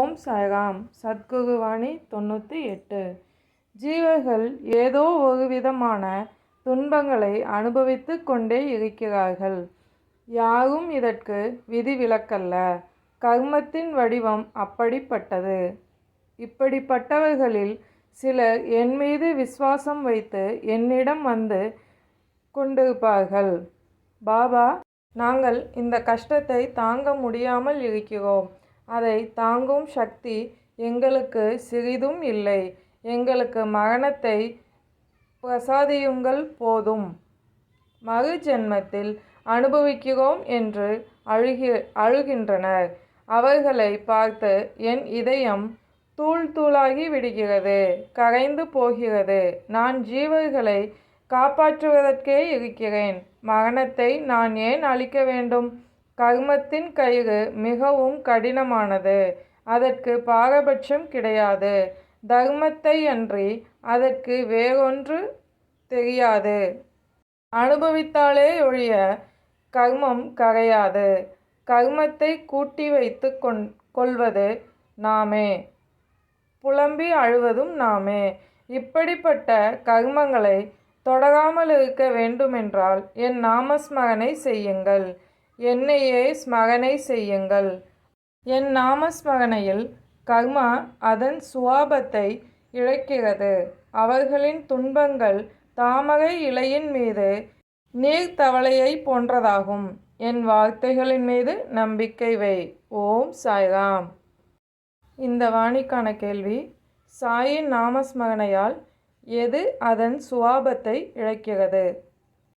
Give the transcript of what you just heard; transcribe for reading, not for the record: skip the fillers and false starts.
ஓம் சாய்ராம். சத்குருவாணி 98. ஜீவர்கள் ஏதோ ஒரு விதமான துன்பங்களை அனுபவித்து கொண்டே இருக்கிறார்கள். யாரும் இதற்கு விதிவிலக்கல்ல. கர்மத்தின் வடிவம் அப்படிப்பட்டது. இப்படிப்பட்டவர்களில் சிலர் என் மீது விசுவாசம் வைத்து என்னிடம் வந்து கொண்டிருப்பார்கள். பாபா, நாங்கள் இந்த கஷ்டத்தை தாங்க முடியாமல் இருக்கிறோம். அதை தாங்கும் சக்தி எங்களுக்கு சிறிதும் இல்லை. எங்களுக்கு மரணத்தை பிரசாதியுங்கள் போதும். மறு ஜென்மத்தில் அனுபவிக்கிறோம் என்று அழுகின்றனர். அவர்களை பார்த்து என் இதயம் தூள் தூளாகி விடுகிறது, கரைந்து போகிறது. நான் ஜீவர்களை காப்பாற்றுவதற்கே இருக்கிறேன். மரணத்தை நான் ஏன் அழிக்க வேண்டும்? கர்மத்தின் கயிறு மிகவும் கடினமானது. அதற்கு பாரபட்சம் கிடையாது. தர்மத்தை அன்றி அதற்கு வேறொன்று தெரியாது. அனுபவித்தாலே ஒழிய கர்மம் கரையாது. கர்மத்தை கூட்டி வைத்து கொள்வது நாமே. புலம்பி அழுவதும் நாமே. இப்படிப்பட்ட கர்மங்களை தொடராமல் இருக்க வேண்டுமென்றால் என் நாமஸ்மரணை செய்யுங்கள். என்னையே ஸ்மரணை செய்யுங்கள். என் நாமஸ்மரணையில் கர்மா அதன் சுவாபத்தை இழக்கிறது. அவர்களின் துன்பங்கள் தாமரை இலையின் மீது நீர்த்தவளையை போன்றதாகும். என் வார்த்தைகளின் மீது நம்பிக்கை வை. ஓம் சாய்ராம். இந்த வாணிக்கான கேள்வி: சாயின் நாமஸ்மரணையால் எது அதன் சுவாபத்தை இழக்கிறது?